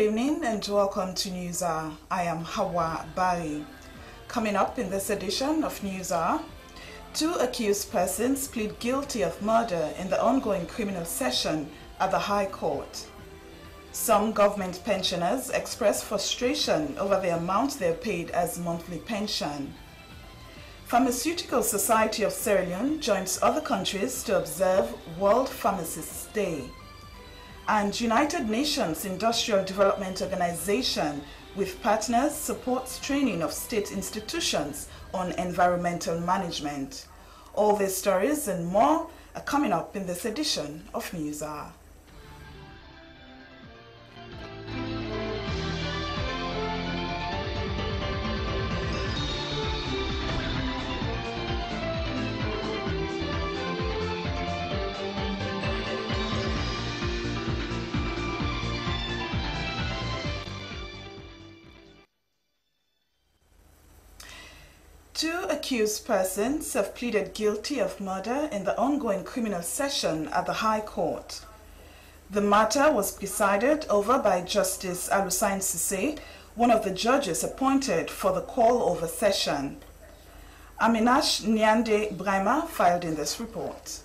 evening and welcome to News Hour. I am Hawa Bari. Coming up in this edition of News Hour, 2 accused persons plead guilty of murder in the ongoing criminal session at the High Court. Some government pensioners express frustration over the amount they are paid as monthly pension. Pharmaceutical Society of Sierra Leone joins other countries to observe World Pharmacists Day. And United Nations Industrial Development Organization with partners supports training of state institutions on environmental management. All these stories and more are coming up in this edition of News Hour. Two accused persons have pleaded guilty of murder in the ongoing criminal session at the High Court. The matter was presided over by Justice Alusain Sise, one of the judges appointed for the call-over session. Aminash Nyande Brahma filed in this report.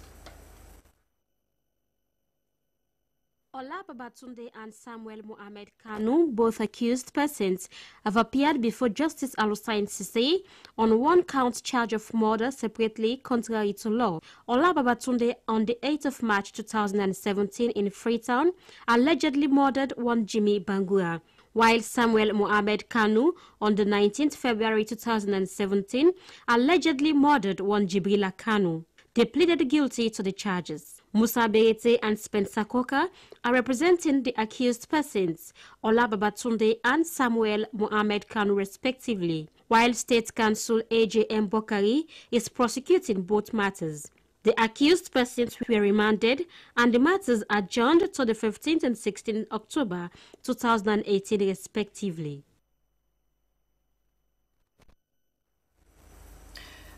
Ola Babatunde and Samuel Mohamed Kanu, both accused persons, have appeared before Justice Alusain Sise on one count charge of murder separately contrary to law. Ola Babatunde on the 8th of March 2017 in Freetown allegedly murdered one Jimmy Bangura, while Samuel Mohamed Kanu on the 19th February 2017 allegedly murdered one Jibrila Kanu. They pleaded guilty to the charges. Musa Berete and Spencer Coker are representing the accused persons, Ola Babatunde and Samuel Mohamed Kanu respectively, while State Counsel A.J.M. Bokari is prosecuting both matters. The accused persons were remanded and the matters adjourned to the 15th and 16th October 2018 respectively.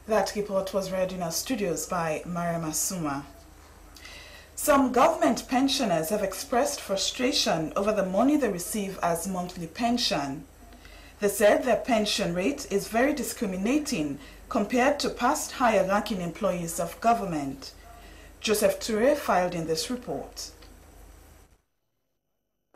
That report was read in our studios by Mariam Asuma. Some government pensioners have expressed frustration over the money they receive as monthly pension. They said their pension rate is very discriminating compared to past higher-ranking employees of government. Joseph Toure filed in this report.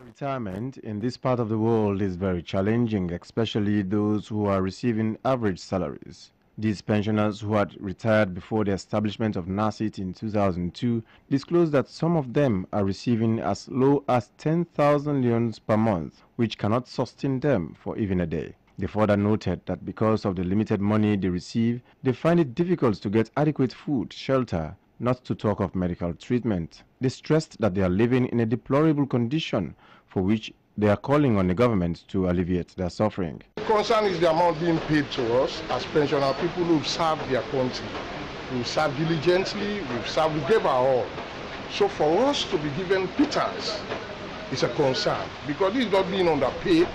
Retirement in this part of the world is very challenging, especially those who are receiving average salaries. These pensioners who had retired before the establishment of NASIT in 2002 disclosed that some of them are receiving as low as 10,000 leones per month, which cannot sustain them for even a day. They further noted that because of the limited money they receive, they find it difficult to get adequate food, shelter, not to talk of medical treatment. They stressed that they are living in a deplorable condition for which they are calling on the government to alleviate their suffering. The concern is the amount being paid to us as pensioner people who've served their country. We've served diligently, we gave our all. So for us to be given pittance is a concern because this is not being underpaid,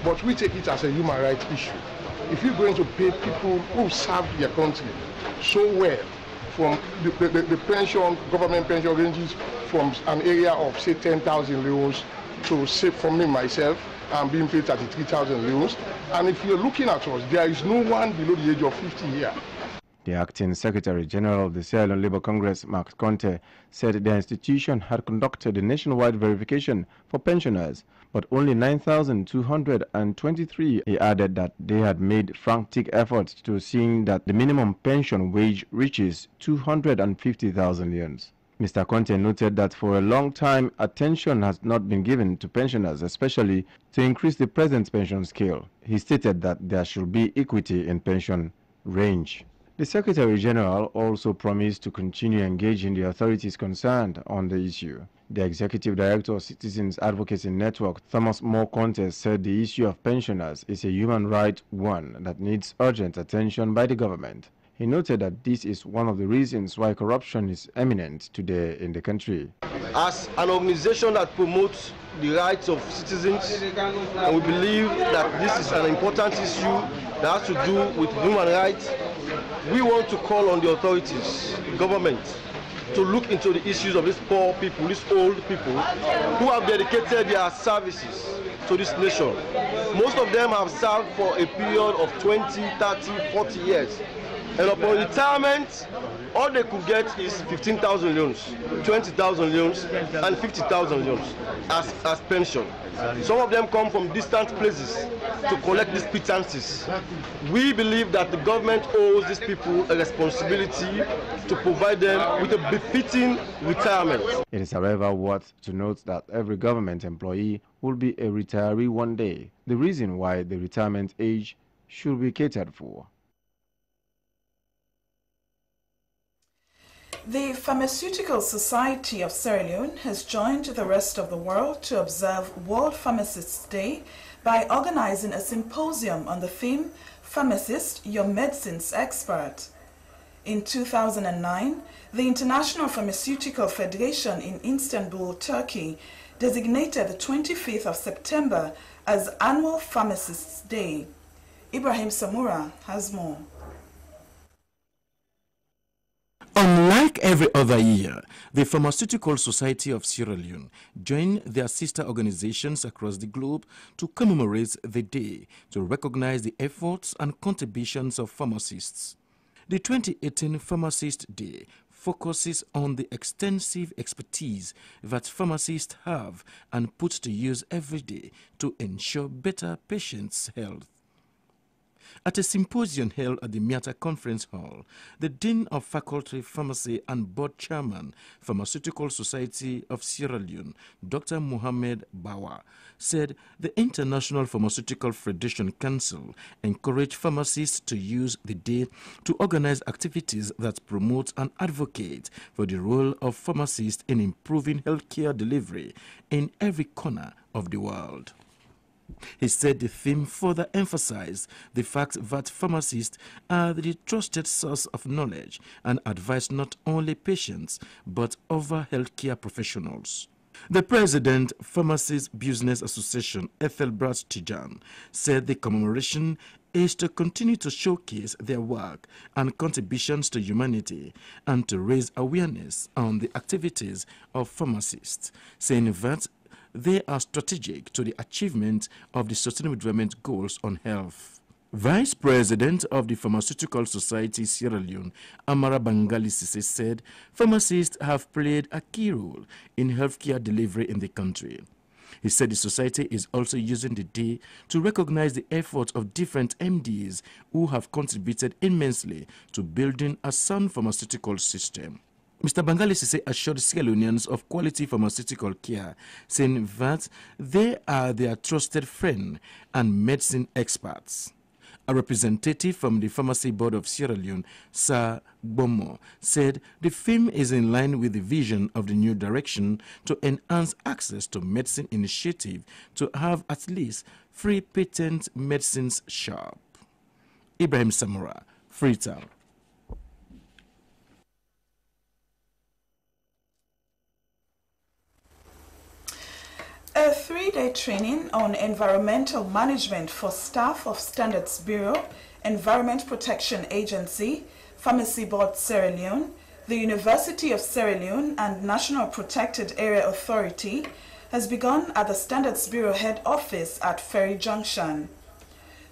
but we take it as a human rights issue. If you're going to pay people who served their country so well, from the pension, government pension ranges from an area of say 10,000 leones to say for me myself, I'm being paid 33,000 leones. And if you're looking at us, there is no one below the age of 50 here. The acting Secretary General of the Sierra Leone Labour Congress, Mark Conte, said their institution had conducted a nationwide verification for pensioners, but only 9,223. He added that they had made frantic efforts to seeing that the minimum pension wage reaches 250,000 leones. Mr. Conte noted that for a long time, attention has not been given to pensioners, especially to increase the present pension scale. He stated that there should be equity in pension range. The Secretary General also promised to continue engaging the authorities concerned on the issue. The Executive Director of Citizens Advocacy Network, Thomas Moore Conte, said the issue of pensioners is a human right one that needs urgent attention by the government. He noted that this is one of the reasons why corruption is eminent today in the country. As an organization that promotes the rights of citizens, and we believe that this is an important issue that has to do with human rights, we want to call on the authorities, government, to look into the issues of these poor people, these old people who have dedicated their services to this nation. Most of them have served for a period of 20, 30, 40 years. And upon retirement, all they could get is 15,000 loans, 20,000 loans, and 50,000 loans as pension. Some of them come from distant places to collect these pittances. We believe that the government owes these people a responsibility to provide them with a befitting retirement. It is, however, worth to note that every government employee will be a retiree one day. The reason why the retirement age should be catered for. The Pharmaceutical Society of Sierra Leone has joined the rest of the world to observe World Pharmacists Day by organizing a symposium on the theme, Pharmacist, Your Medicines Expert. In 2009, the International Pharmaceutical Federation in Istanbul, Turkey, designated the 25th of September as Annual Pharmacists Day. Ibrahim Samura has more. Unlike every other year, the Pharmaceutical Society of Sierra Leone joined their sister organizations across the globe to commemorate the day to recognize the efforts and contributions of pharmacists. The 2018 Pharmacist Day focuses on the extensive expertise that pharmacists have and put to use every day to ensure better patients' health. At a symposium held at the Miata Conference Hall, the Dean of Faculty of Pharmacy and Board Chairman, Pharmaceutical Society of Sierra Leone, Dr. Mohamed Bawa, said the International Pharmaceutical Federation Council encouraged pharmacists to use the day to organize activities that promote and advocate for the role of pharmacists in improving healthcare delivery in every corner of the world. He said the theme further emphasized the fact that pharmacists are the trusted source of knowledge and advise not only patients but other healthcare professionals. The president, Pharmacists Business Association, Ethelbert Tijan, said the commemoration is to continue to showcase their work and contributions to humanity and to raise awareness on the activities of pharmacists, saying that they are strategic to the achievement of the Sustainable Development Goals on health. Vice President of the Pharmaceutical Society Sierra Leone, Amara Bangali Sise, said pharmacists have played a key role in healthcare delivery in the country. He said the society is also using the day to recognize the efforts of different MDs who have contributed immensely to building a sound pharmaceutical system. Mr. Bangali Sise assured Sierra Leoneans of quality pharmaceutical care, saying that they are their trusted friend and medicine experts. A representative from the Pharmacy Board of Sierra Leone, Sir Bomo, said the theme is in line with the vision of the new direction to enhance access to medicine initiative to have at least 3 patent medicines shop. Ibrahim Samura, Freetown. A 3-day training on environmental management for staff of Standards Bureau, Environment Protection Agency, Pharmacy Board Sierra Leone, the University of Sierra Leone and National Protected Area Authority has begun at the Standards Bureau head office at Ferry Junction.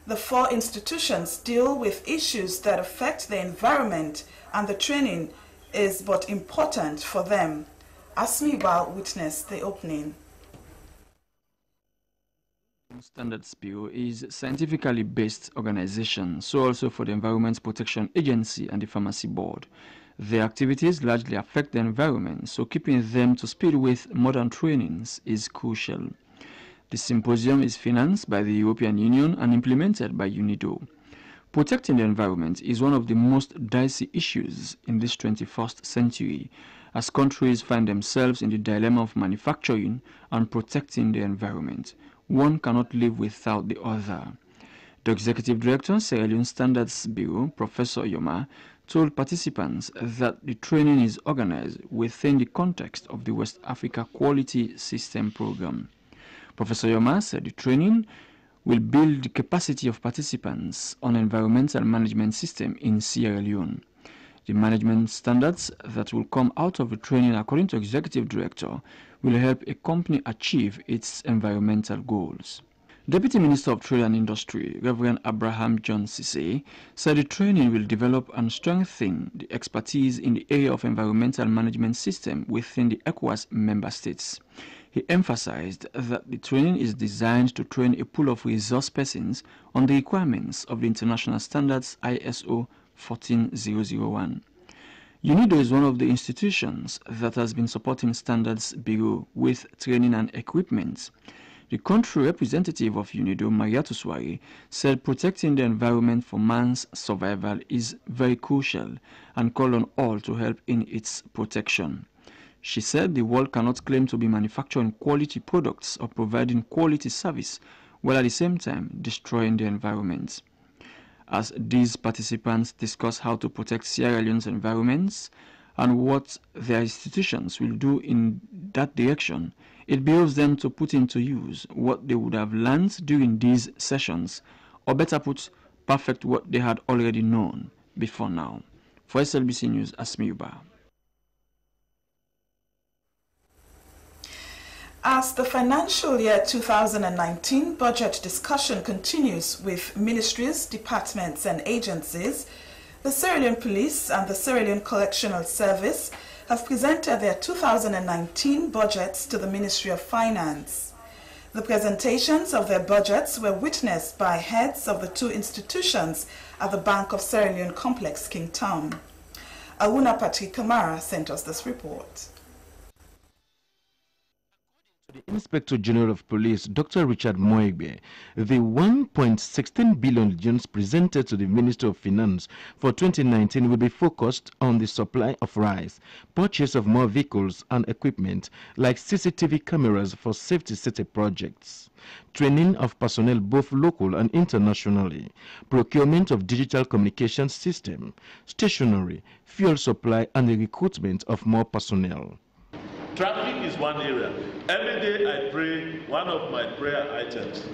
The 4 institutions deal with issues that affect the environment, and the training is but important for them. Asmi Bal witnessed the opening. Standards Bureau is a scientifically based organization, so also for the Environment Protection Agency and the Pharmacy Board. Their activities largely affect the environment, so keeping them to speed with modern trainings is crucial. The symposium is financed by the European Union and implemented by UNIDO. Protecting the environment is one of the most dicey issues in this 21st century, as countries find themselves in the dilemma of manufacturing and protecting the environment. One cannot live without the other. The Executive Director, Sierra Leone Standards Bureau, Professor Yoma, told participants that the training is organized within the context of the West Africa Quality System Program. Professor Yoma said the training will build the capacity of participants on environmental management system in Sierra Leone. The management standards that will come out of the training, according to Executive Director, will help a company achieve its environmental goals. Deputy Minister of Trade and Industry, Reverend Abraham John Sise, said the training will develop and strengthen the expertise in the area of environmental management system within the ECOWAS member states. He emphasized that the training is designed to train a pool of resource persons on the requirements of the international standards ISO 14001. UNIDO is one of the institutions that has been supporting Standards Bureau with training and equipment. The country representative of UNIDO, Mariatu Swari, said protecting the environment for man's survival is very crucial and called on all to help in its protection. She said the world cannot claim to be manufacturing quality products or providing quality service while at the same time destroying the environment. As these participants discuss how to protect Sierra Leone's environments and what their institutions will do in that direction, it behooves them to put into use what they would have learned during these sessions, or better put, perfect what they had already known before now. For SLBC News, Asmi Uba. As the financial year 2019 budget discussion continues with ministries, departments and agencies, the Sierra Leone Police and the Sierra Leone Correctional Service have presented their 2019 budgets to the Ministry of Finance. The presentations of their budgets were witnessed by heads of the two institutions at the Bank of Sierra Leone Complex, Kingstown. Awuna Patrick Kamara sent us this report. The Inspector General of Police, Dr. Richard Moegbe, the 1.16 billion presented to the Minister of Finance for 2019 will be focused on the supply of rice, purchase of more vehicles and equipment like CCTV cameras for safety city projects, training of personnel both local and internationally, procurement of digital communication system, stationery, fuel supply and the recruitment of more personnel. Traffic is one area. Every day I pray, one of my prayer items,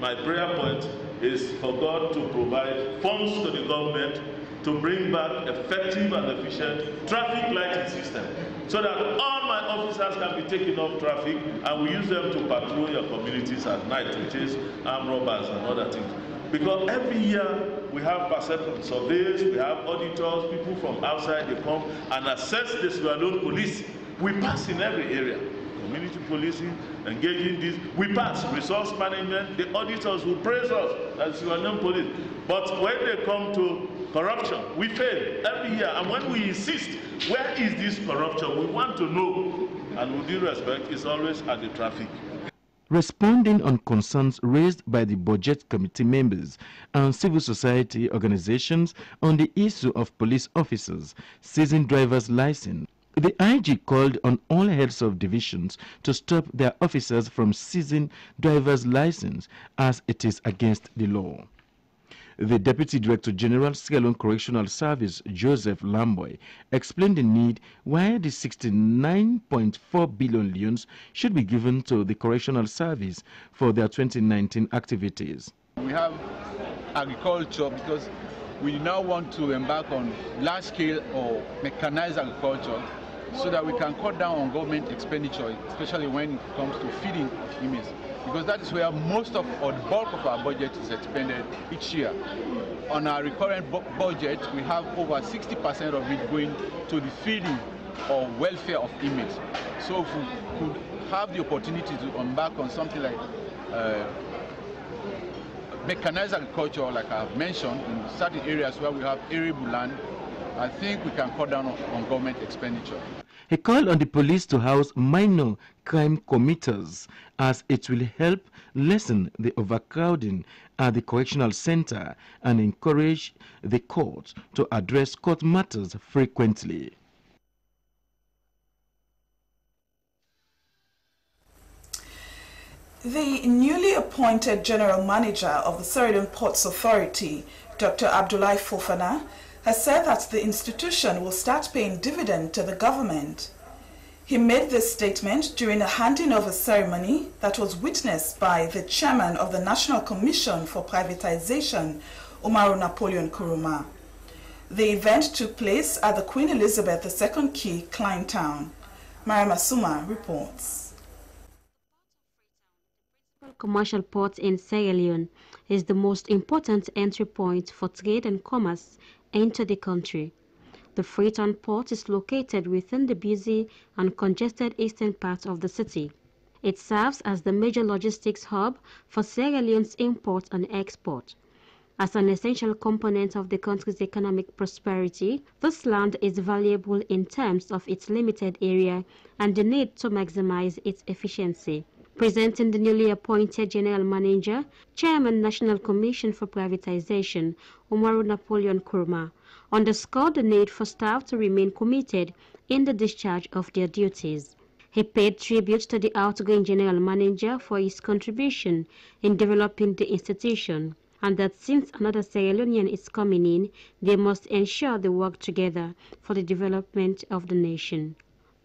my prayer point is for God to provide funds to the government to bring back effective and efficient traffic lighting system so that all my officers can be taken off traffic and we use them to patrol your communities at night, which is armed robbers and other things. Because every year we have perception surveys, we have auditors, people from outside, they come and assess the Sierra Leone police. We pass in every area. Community policing, engaging this, we pass. Resource management, the auditors will praise us as Sierra Leone police. But when they come to corruption, we fail every year. And when we insist, where is this corruption? We want to know. And with due respect, it's always at the traffic. Responding on concerns raised by the Budget Committee members and civil society organizations on the issue of police officers seizing driver's license, the IG called on all heads of divisions to stop their officers from seizing driver's license as it is against the law. The Deputy Director General, Sierra Leone Correctional Service, Joseph Lamboy, explained the need why the 69.4 billion leones should be given to the Correctional Service for their 2019 activities. We have agriculture because we now want to embark on large-scale or mechanized agriculture so that we can cut down on government expenditure, especially when it comes to feeding inmates, because that is where most of or the bulk of our budget is expended each year. On our recurrent budget, we have over 60% of it going to the feeding or welfare of inmates. So if we could have the opportunity to embark on something like mechanized agriculture, like I've mentioned, in certain areas where we have arable land, I think we can cut down on government expenditure. He called on the police to house minor crime committers as it will help lessen the overcrowding at the correctional center and encourage the court to address court matters frequently. The newly appointed General Manager of the Sierra Leone Ports Authority, Dr. Abdoulaye Fofana, has said that the institution will start paying dividend to the government. He made this statement during a handing over ceremony that was witnessed by the chairman of the National Commission for Privatization, Umaru Napoleon Kuruma. The event took place at the Queen Elizabeth II Quay, Kleintown. Mariam Suma reports. Commercial port in Sierra Leone is the most important entry point for trade and commerce into the country. The Freetown port is located within the busy and congested eastern part of the city. It serves as the major logistics hub for Sierra Leone's import and export. As an essential component of the country's economic prosperity, this land is valuable in terms of its limited area and the need to maximize its efficiency. Presenting the newly appointed General Manager, Chairman National Commission for Privatization, Umaru Napoleon Kurma, underscored the need for staff to remain committed in the discharge of their duties. He paid tribute to the outgoing General Manager for his contribution in developing the institution, and that since another Sierra Leonean is coming in, they must ensure they work together for the development of the nation.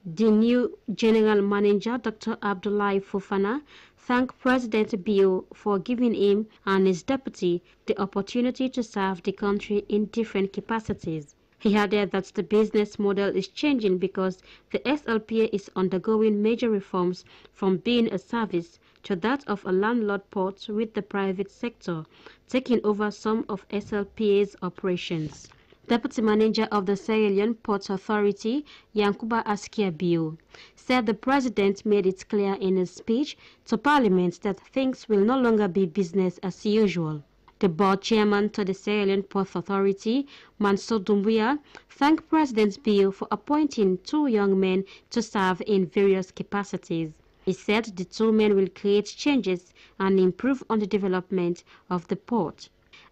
The new General Manager, Dr. Abdullahi Fofana, thanked President Bio for giving him and his deputy the opportunity to serve the country in different capacities. He added that the business model is changing because the SLPA is undergoing major reforms from being a service to that of a landlord port, with the private sector taking over some of SLPA's operations. Deputy Manager of the Sierra Leone Ports Authority, Yankuba Askiabio, said the President made it clear in his speech to Parliament that things will no longer be business as usual. The board chairman to the Sierra Leone Ports Authority, Mansour Doumbouya, thanked President Bio for appointing two young men to serve in various capacities. He said the two men will create changes and improve on the development of the port.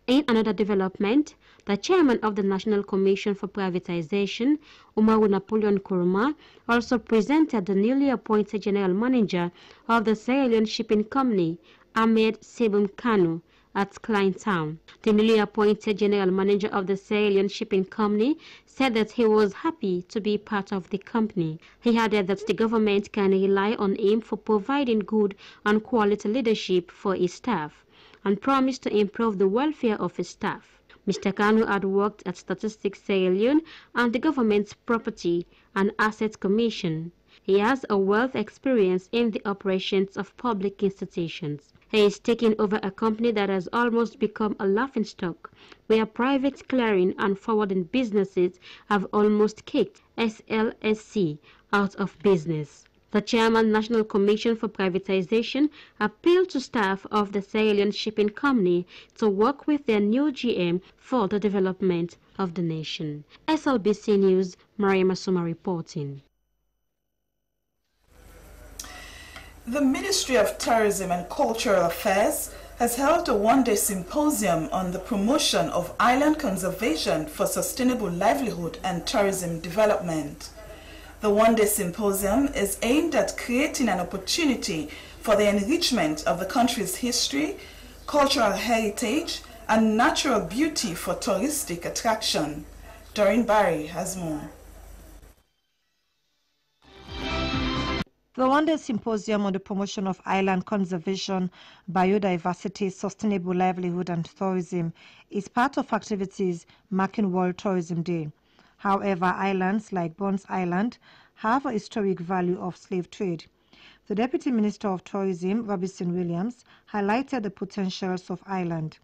In another development, the chairman of the National Commission for Privatization, Umaru Napoleon Kurma, also presented the newly appointed General Manager of the Sierra Leone Shipping Company, Ahmed Sebum Kanu, at Kleintown. The newly appointed General Manager of the Sierra Leone Shipping Company said that he was happy to be part of the company. He added that the government can rely on him for providing good and quality leadership for his staff, and promised to improve the welfare of his staff. Mr. Kanu had worked at Statistics Sierra Leone and the government's Property and Assets Commission. He has a wealth of experience in the operations of public institutions. He is taking over a company that has almost become a laughingstock, where private clearing and forwarding businesses have almost kicked SLSC out of business. The Chairman National Commission for Privatization appealed to staff of the Sierra Leone Shipping Company to work with their new GM for the development of the nation. SLBC News, Mariam Asuma reporting. The Ministry of Tourism and Cultural Affairs has held a one-day symposium on the promotion of island conservation for sustainable livelihood and tourism development. The one-day symposium is aimed at creating an opportunity for the enrichment of the country's history, cultural heritage, and natural beauty for touristic attraction. Doreen Barry has more. The one-day symposium on the promotion of island conservation, biodiversity, sustainable livelihood and tourism is part of activities marking World Tourism Day. However, islands like Bonds Island have a historic value of slave trade. The Deputy Minister of Tourism, Robinson Williams, highlighted the potentials of island.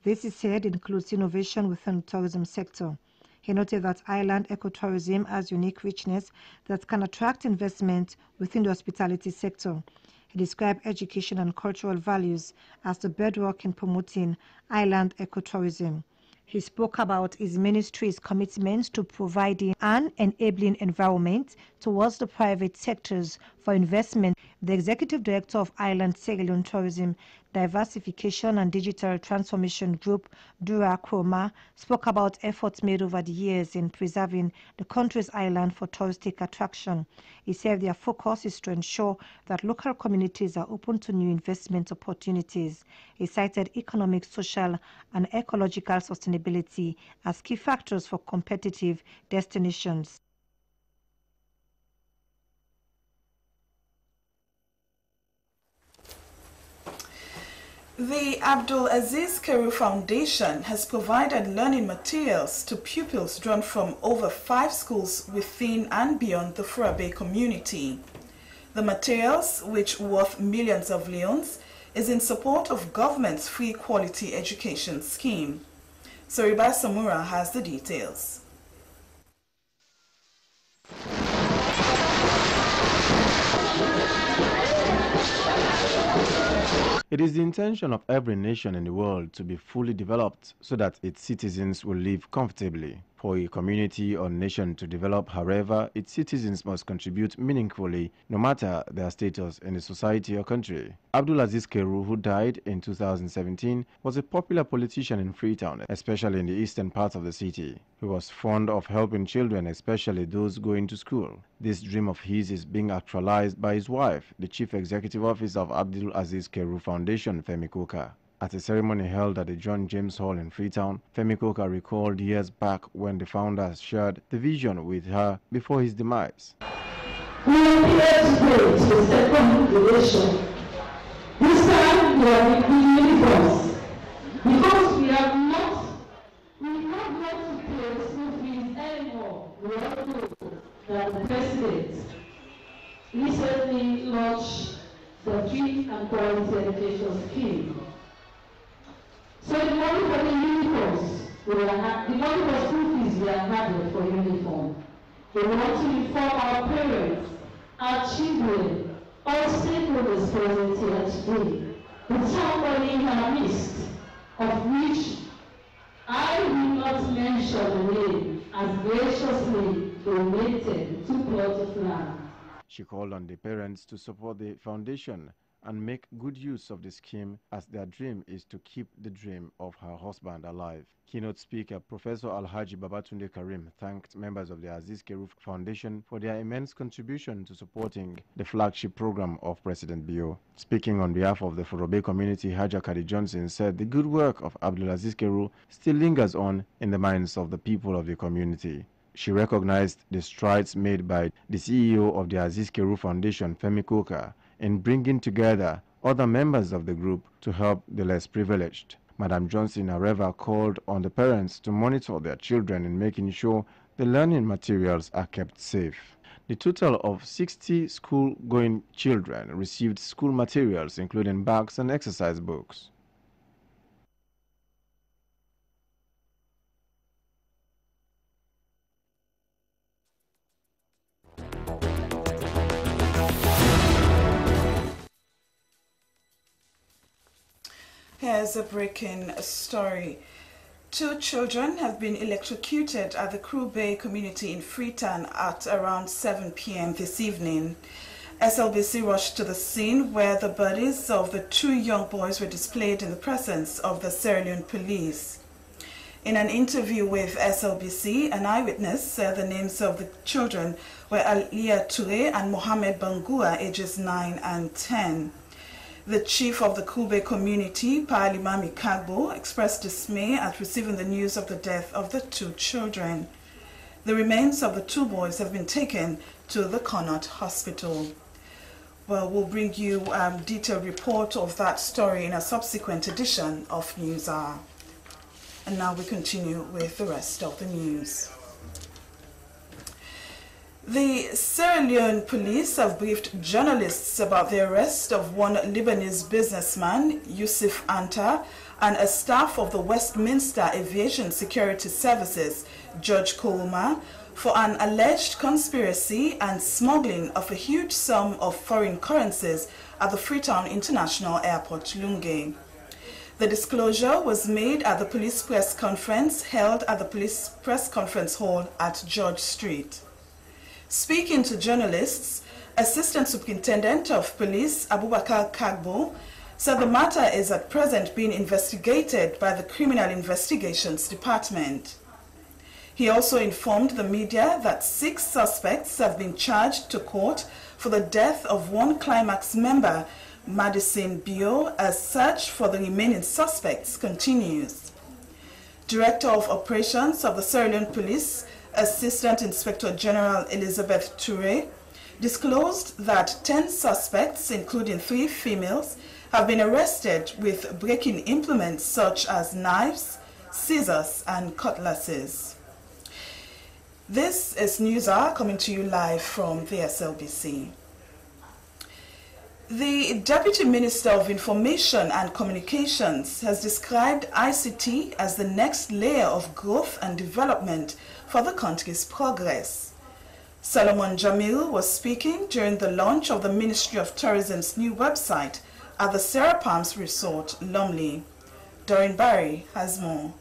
This, he said, includes innovation within the tourism sector. He noted that island ecotourism has unique richness that can attract investment within the hospitality sector. He described education and cultural values as the bedrock in promoting island ecotourism. He spoke about his ministry's commitment to providing an enabling environment towards the private sectors for investment. The Executive Director of Island Sierra Leone Tourism Diversification and Digital Transformation Group, Dura Kroma, spoke about efforts made over the years in preserving the country's island for touristic attraction. He said their focus is to ensure that local communities are open to new investment opportunities. He cited economic, social, and ecological sustainability as key factors for competitive destinations. The Abdul Aziz Keru Foundation has provided learning materials to pupils drawn from over 5 schools within and beyond the Furabe community. The materials, which worth millions of leones, is in support of government's free quality education scheme. Soriba Samura has the details. It is the intention of every nation in the world to be fully developed so that its citizens will live comfortably. For a community or nation to develop, however, its citizens must contribute meaningfully, no matter their status in the society or country. Abdul Aziz Keru, who died in 2017, was a popular politician in Freetown, especially in the eastern part of the city. He was fond of helping children, especially those going to school. This dream of his is being actualized by his wife, the Chief Executive Officer of Abdul Aziz Keru Foundation, Femi Koka. At a ceremony held at the John James Hall in Freetown, Femi Koka recalled years back when the founder shared the vision with her before his demise. We are here today to second the nation. This time we are in uniforms because we have not to pay school fees anymore. We all know that the president recently launched the free and quality education scheme. So the money for the uniforms, the money for school fees we are having for uniform. We want to inform our parents, our children, all stakeholders present here today, with somebody in our midst, of which I will not mention the name, as graciously donated 2 plots of land. She called on the parents to support the foundation and make good use of the scheme, as their dream is to keep the dream of her husband alive. Keynote speaker Professor Alhaji Babatunde Karim thanked members of the Aziz Keru Foundation for their immense contribution to supporting the flagship program of President Bio. Speaking on behalf of the Forobe community, Haja Kadi Johnson said the good work of Abdul Aziz Keru still lingers on in the minds of the people of the community. She recognized the strides made by the CEO of the Aziz Keru Foundation, Femi Koka, in bringing together other members of the group to help the less privileged. Madam Johnson, however, called on the parents to monitor their children in making sure the learning materials are kept safe. The total of 60 school-going children received school materials, including bags and exercise books. Here's a breaking story. 2 children have been electrocuted at the Crew Bay community in Freetown at around 7 p.m. this evening. SLBC rushed to the scene where the bodies of the 2 young boys were displayed in the presence of the Sierra Leone police. In an interview with SLBC, an eyewitness said the names of the children were Alia Toure and Mohamed Bangua, ages 9 and 10. The chief of the Kube community, Paalimami Kagbo, expressed dismay at receiving the news of the death of the 2 children. The remains of the 2 boys have been taken to the Connaught Hospital. Well, we'll bring you a detailed report of that story in a subsequent edition of News Hour. And now we continue with the rest of the news. The Sierra Leone police have briefed journalists about the arrest of one Lebanese businessman, Yusuf Anta, and a staff of the Westminster Aviation Security Services, George Kouma, for an alleged conspiracy and smuggling of a huge sum of foreign currencies at the Freetown International Airport, Lunge. The disclosure was made at the police press conference held at the police press conference hall at George Street. Speaking to journalists, Assistant Superintendent of Police Abubakar Kagbo said the matter is at present being investigated by the Criminal Investigations Department. He also informed the media that 6 suspects have been charged to court for the death of one Climax member, Madison Bio, as search for the remaining suspects continues. Director of Operations of the Sierra Leone Police, Assistant Inspector General Elizabeth Toure, disclosed that 10 suspects, including 3 females, have been arrested with breaking implements such as knives, scissors, and cutlasses. This is News Hour coming to you live from the SLBC. The Deputy Minister of Information and Communications has described ICT as the next layer of growth and development for the country's progress. Solomon Jamil was speaking during the launch of the Ministry of Tourism's new website at the Sarah Palms Resort, Lumley. Doreen Barry has more.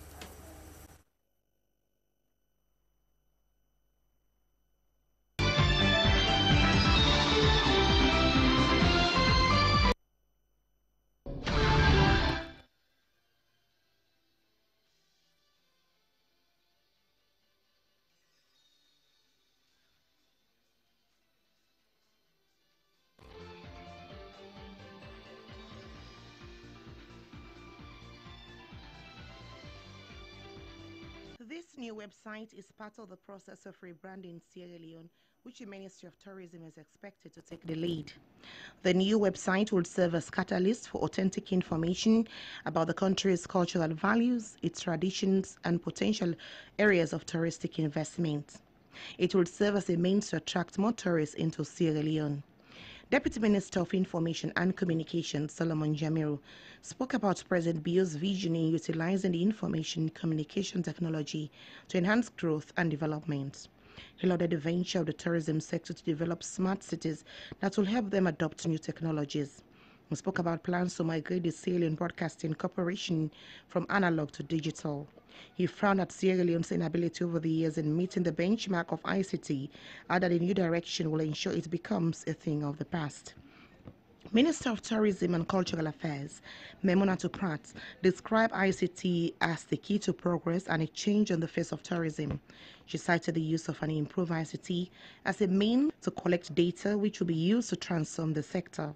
This new website is part of the process of rebranding Sierra Leone, which the Ministry of Tourism is expected to take the lead. The new website will serve as catalyst for authentic information about the country's cultural values, its traditions, and potential areas of touristic investment. It will serve as a means to attract more tourists into Sierra Leone. Deputy Minister of Information and Communications, Solomon Jamil, spoke about President Bio's vision in utilizing the information communication technology to enhance growth and development. He lauded the venture of the tourism sector to develop smart cities that will help them adopt new technologies. He spoke about plans to migrate the Sierra Leone Broadcasting Corporation from analog to digital. He frowned at Sierra Leone's inability over the years in meeting the benchmark of ICT, added a new direction will ensure it becomes a thing of the past. Minister of Tourism and Cultural Affairs, Memunatu Pratt, described ICT as the key to progress and a change on the face of tourism. She cited the use of an improved ICT as a means to collect data which will be used to transform the sector.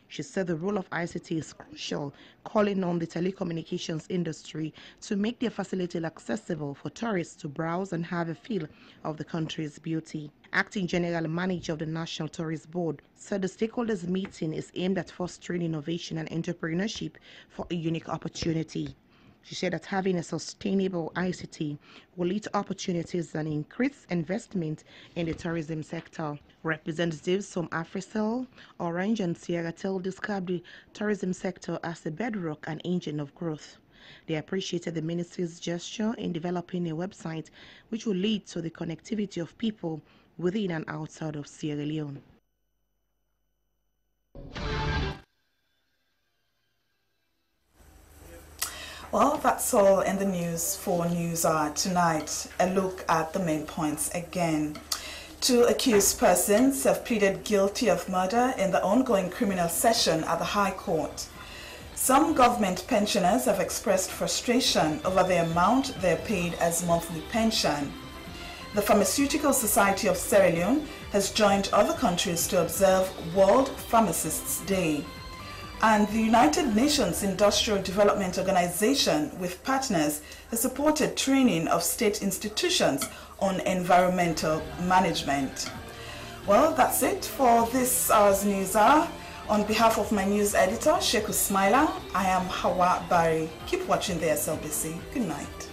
She said the role of ICT is crucial, calling on the telecommunications industry to make their facility accessible for tourists to browse and have a feel of the country's beauty. Acting General Manager of the National Tourist Board said the stakeholders meeting is aimed at fostering innovation and entrepreneurship for a unique opportunity. She said that having a sustainable ICT will lead to opportunities and increase investment in the tourism sector. Representatives from AfriCell, Orange and Sierra-Tel described the tourism sector as a bedrock and engine of growth. They appreciated the ministry's gesture in developing a website which will lead to the connectivity of people within and outside of Sierra Leone. Well, that's all in the news for News Hour tonight. A look at the main points again. 2 accused persons have pleaded guilty of murder in the ongoing criminal session at the High Court. Some government pensioners have expressed frustration over the amount they are paid as monthly pension. The Pharmaceutical Society of Sierra Leone has joined other countries to observe World Pharmacists Day. And the United Nations Industrial Development Organization, with partners, has supported training of state institutions on environmental management. Well, that's it for this hour's News Hour. On behalf of my news editor, Sheikh Usmaila, I am Hawa Bari. Keep watching the SLBC. Good night.